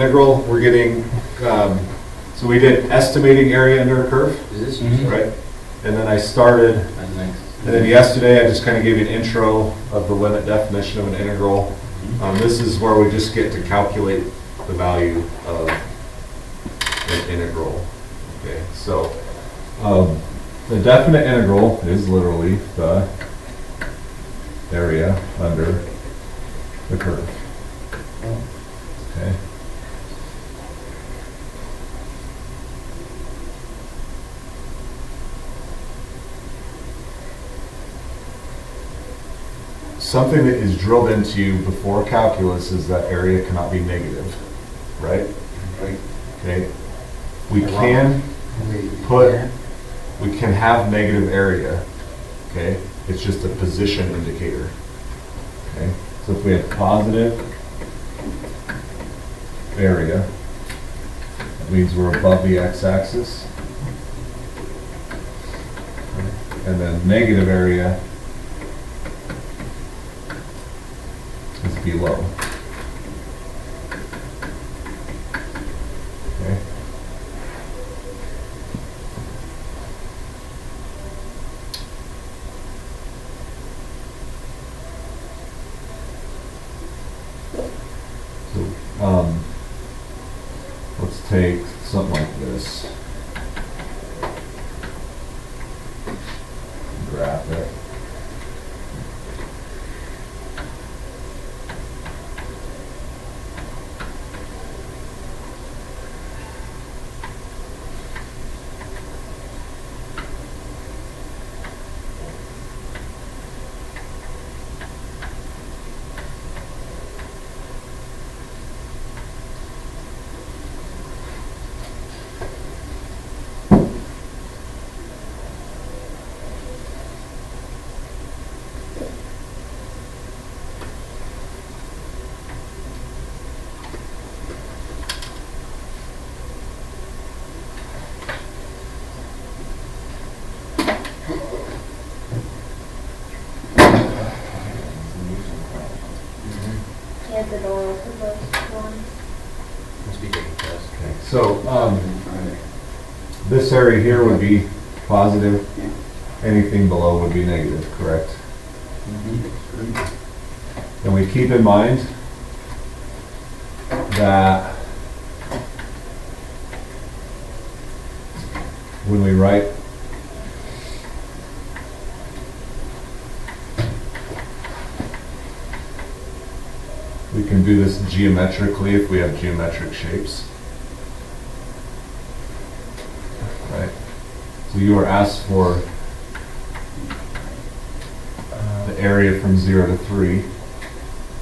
integral, we're getting, so we did estimating area under a curve, Is this right? And then I started, and then yesterday I just kind of gave you an intro of the limit definition of an integral. This is where we just get to calculate the value of an integral. Okay, so the definite integral is literally the area under the curve. Okay. Something that is drilled into you before calculus is that area cannot be negative, right? Right. Okay. We can have negative area, okay? It's just a position indicator, okay? So if we have positive area, that means we're above the x-axis. And then negative area is below. Okay. So, let's take something like this. Graph it. Get the door open, those ones. Must be taking test. Okay. So, this area here would be positive. Anything below would be negative, correct? And we keep in mind that when we write we can do this geometrically if we have geometric shapes. Right? So you are asked for the area from 0 to 3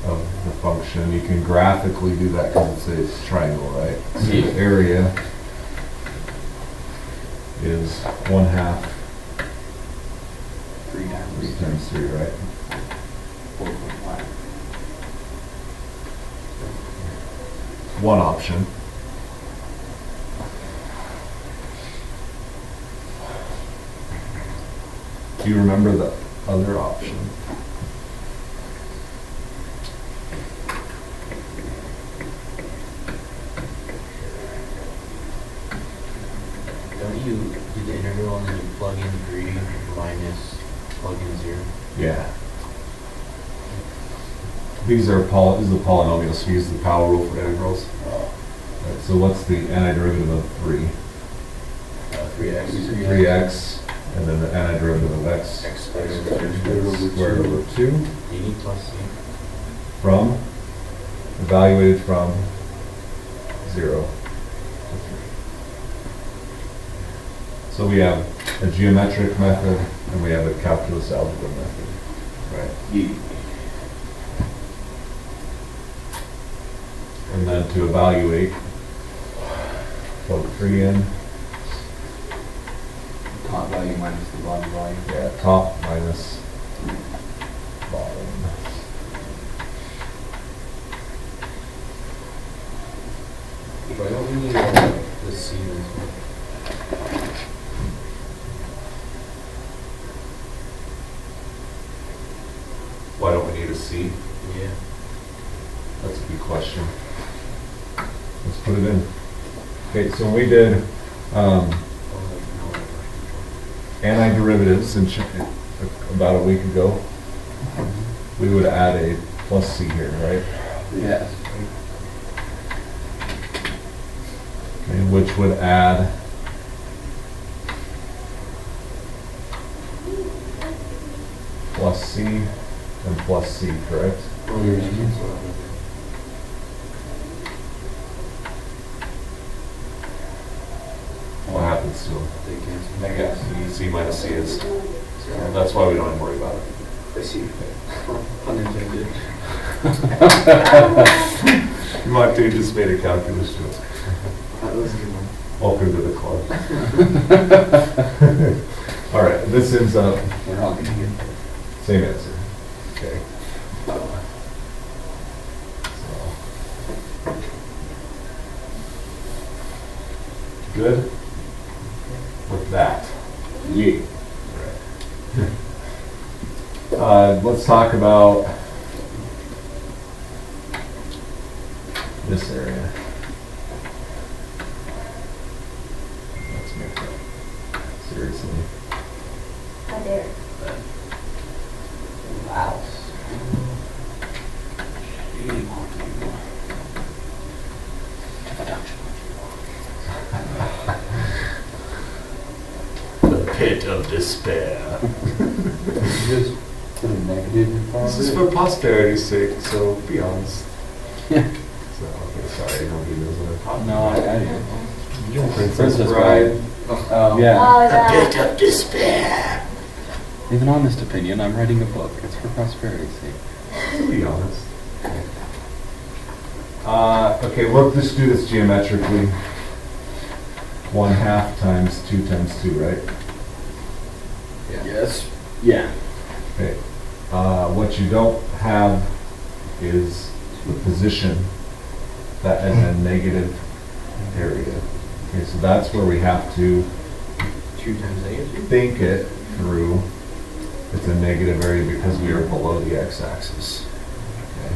of the function. You can graphically do that because it's a triangle, right? So the area is 1/2 3 times 3, right? 4.5. One option. Do you remember the other option? Don't you do the integral and then you plug in 3 minus plug in 0? Yeah. This is a polynomial, so use the power rule for integrals. Right, so what's the antiderivative of 3? 3x. 3x, and then the antiderivative of x X squared over 2 You need plus c. from, evaluated from 0 to 3. So we have a geometric method and we have a calculus algebra method, right? And then to evaluate, plug 3 in. Top value minus the bottom value. Yeah, top minus bottom. Why don't we need the c as well? Why don't we need a C? Yeah. That's a good question. Let's put it in. Okay, so we did, antiderivatives about a week ago. We would add a plus C here, right? Yes. Okay, which would add plus C and plus C, correct? What happens to them? Negative. C minus C is, that's why we don't even worry about it. I see. Unintended. You might have just made a calculus joke. That was a good one. Welcome to the club. All right, this ends up, We're not gonna get there. same answer. Okay. So. Good with that. Yeah. Let's talk about this area. Let's make that, seriously. I dare. Wow. The pit of despair. Just put a negative in front This of is it. for posterity's sake, so be honest. So, okay, sorry, nobody knows what I'm talking No, about. I didn't. Princess Bride. Oh, yeah. Oh, that. of despair. I have an honest opinion. I'm writing a book. It's for prosperity's sake. Be honest. Okay, we'll just do this geometrically. 1/2 times 2 times 2, right? Yes. Yeah. Okay. What you don't have is the position that in a negative area. Okay, so that's where we have to 2 times negative? think it through. It's a negative area because we are below the x-axis. Okay.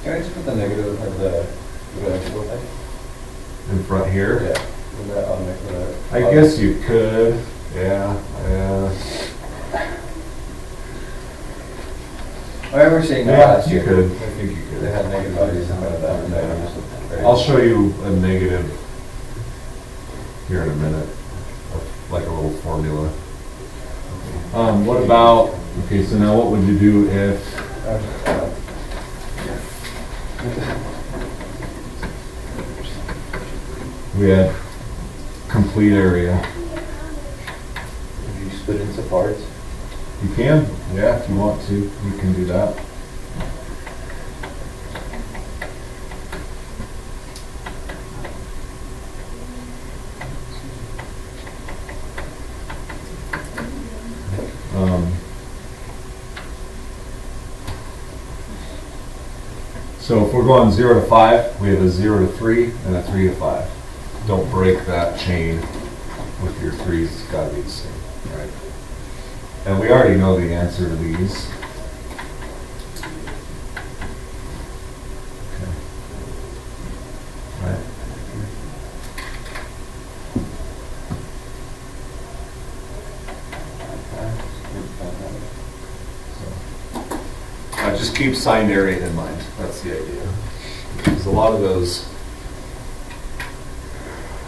Can I just put the negative of the equal thing? In front here? Yeah. Would that automatically? I guess you could, yeah. I remember seeing that Yeah, last you year. could, I think you They had could. negative values in front of that. And then I'm just very- I'll show you a negative here in a minute, like a little formula. What about, okay, so now what would you do if, we had complete area? Would you split into parts? You can, yeah, if you want to, you can do that. So if we're going 0 to 5, we have a 0 to 3 and a 3 to 5. Don't break that chain with your 3's, it's gotta be the same, right? And we already know the answer to these. Okay. Right. Just keep signed area in mind, that's the idea. Because a lot of those,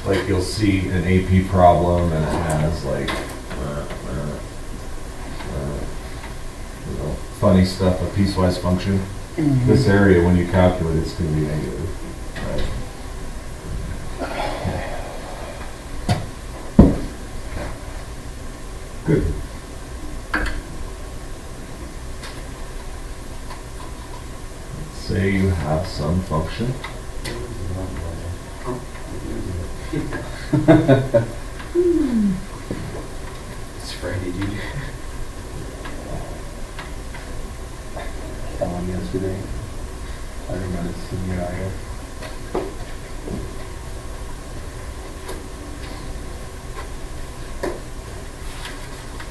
like you'll see an AP problem and it has like, you know, funny stuff, a piecewise function. This area, when you calculate, it's going to be negative, right? Good. Say you have some function. It's Friday, dude. Ellen yesterday. I remember seeing you out here.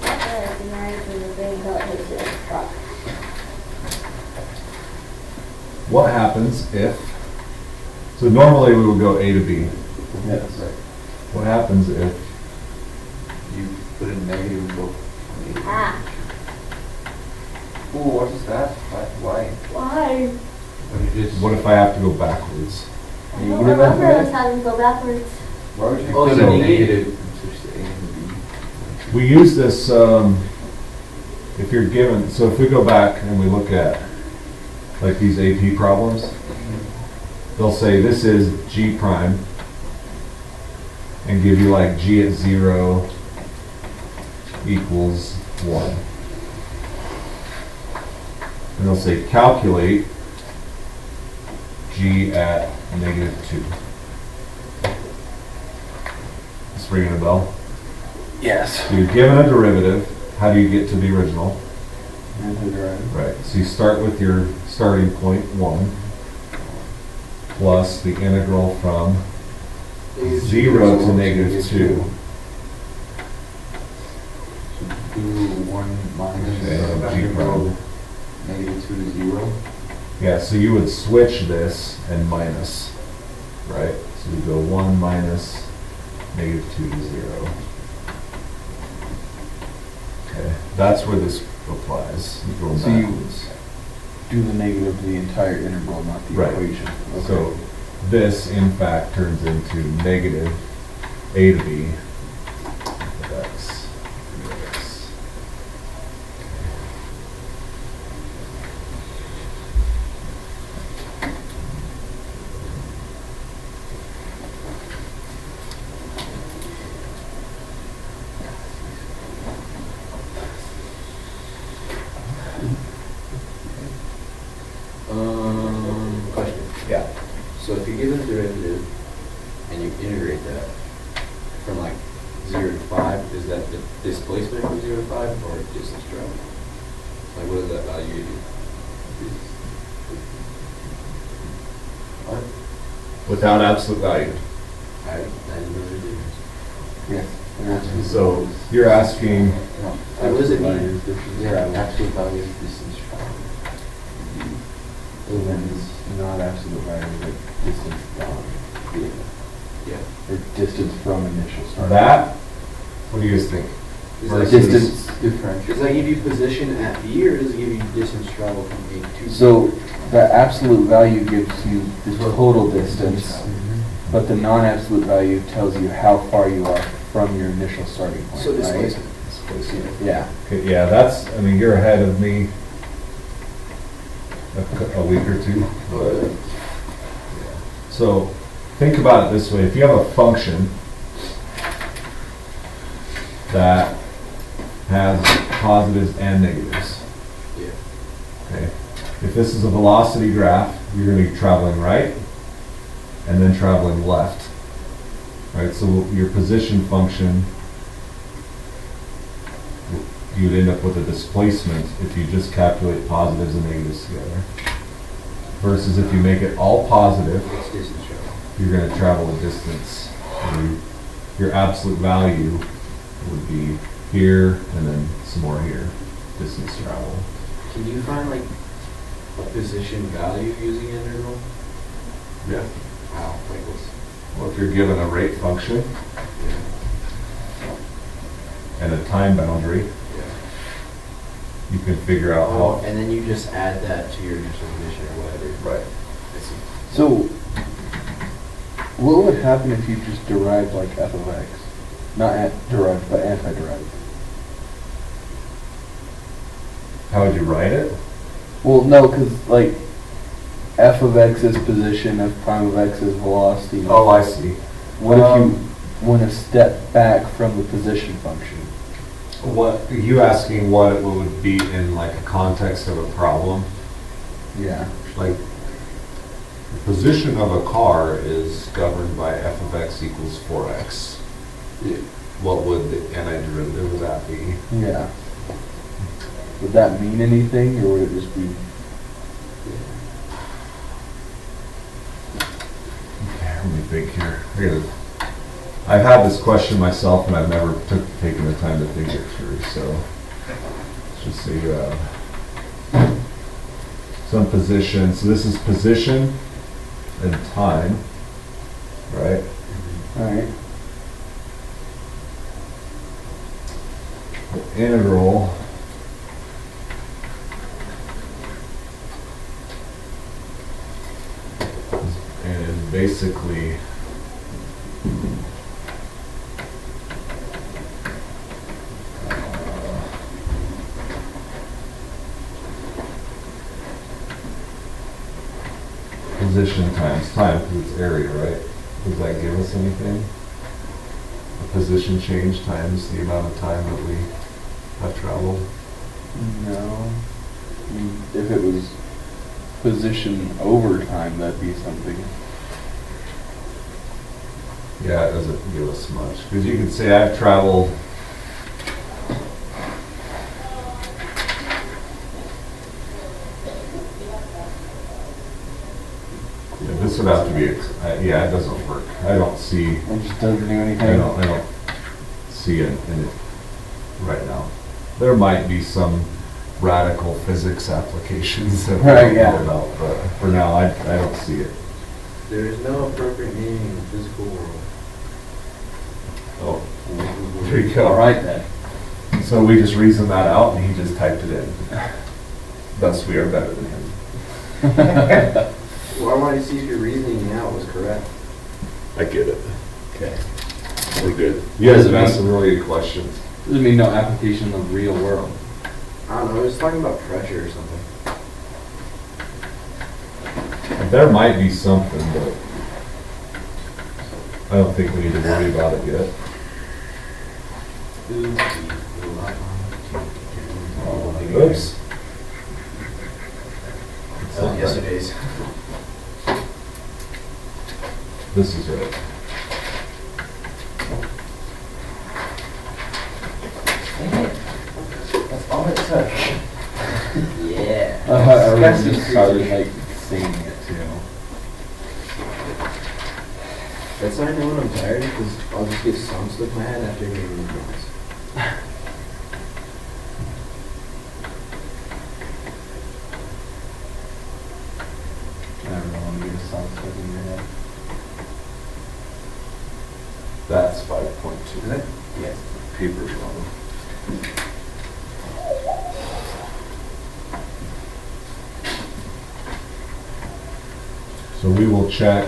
Yeah, the knife and the thing got his truck. What happens if, So normally we would go A to B. Yes. What happens if, You put in negative and go. Ah, Ooh, what is that? Why? why? When you just. what if I have to go backwards? I You don't get it back remember from us having to go backwards. Why would you Oh, put so a you- negative and switch to A and B? We use this, if you're given, so if we go back and we look at like these AP problems, they'll say this is G prime and give you like G at 0 equals 1. And they'll say calculate G at -2. This ringing a bell? Yes. So you're given a derivative, how do you get to the original? Antiderivative. Right, so you start with your starting point 1 plus the integral from 0 to -2. So do 1 minus Okay, G prime. negative 2 to 0. Yeah, so you would switch this and minus, right? So you go 1 minus -2 to 0. Okay, that's where this applies. You're going So you- backwards. Do the negative to the entire integral, not the Right. equation. Okay. So this in fact turns into negative A to B of x dx. Question. Yeah. So if you give a derivative and you integrate that from like 0 to 5, is that the displacement from 0 to 5 or distance travel? Like what is that value give you? What? Without absolute value. I didn't know the difference. Yes. So you're asking, No, What does it mean? value is distance traveled. Absolute value is distance traveled. And then it's not absolute value, but distance gone. Yeah. Or distance from initial start. that, what do you guys think? Is Versus- that, Distance. Differential. does that give you position at B or does it give you distance travel from A to B? So the absolute value gives you the total distance, but the non-absolute value tells you how far you are from your initial starting point, So right? displacement. Yeah. Okay, yeah, that's, I mean, you're ahead of me a week or two. So think about it this way, if you have a function that has positives and negatives, Yeah. okay? If this is a velocity graph, you're gonna be traveling right and then traveling left, right? So your position function, you'd end up with a displacement if you just calculate positives and negatives together. Versus if you make it all positive, It's distance travel. you're gonna travel a distance. Your absolute value would be here and then some more here, distance travel. Can you find like a position value using integral? Yeah. Wow, like what's, Well, if you're given a rate function and a time boundary, yeah. you can figure out Oh, how. and then you just add that to your initial condition or whatever. Right. I see. So what would happen if you just derived like f of x? Not derived, but anti-derived. How would you write it? Well, no, because like f of x is position, f prime of x is velocity. Oh, I see. What if you want to step back from the position function? What, are you asking what it would be in like a context of a problem? Yeah. Like, the position of a car is governed by f of x equals 4x. What would the antiderivative of that be? Yeah. Would that mean anything, or would it just be? Okay, let me think here. I've had this question myself and I've never taken the time to think it through, so let's just say you have some position. So this is position and time. right? Alright. The integral is basically position times time, because it's area, right? Does that give us anything? A position change times the amount of time that we have traveled? No. I mean, if it was position over time, that'd be something. Yeah, it doesn't give us much, because you can say I've traveled yeah, this would have to be, yeah, it doesn't work. I don't see, It just doesn't do anything. I don't see it in it right now. There might be some radical physics applications that we Right, don't yeah. know about, but for now, I don't see it. There is no appropriate meaning in the physical world. Oh, there you go. Alright then. So we just reasoned that out and he just typed it in. Thus, we are better than him. Well, I wanted to see if your reasoning out was correct. I get it. Okay. We're good. You guys have asked some really good questions. Doesn't mean no application in the real world. I don't know, I was talking about pressure or something. There might be something, but I don't think we need to worry about it yet. Oops. Yesterday's. This is right. That's all it took. Yeah. Everyone just started like singing it too. That's how I know when I'm tired, because I'll just get songs stuck in my head after hearing the songs. I don't want to get a song stuck in your head. That's 5.2. Is it? Yes. Paper's wrong. So we will check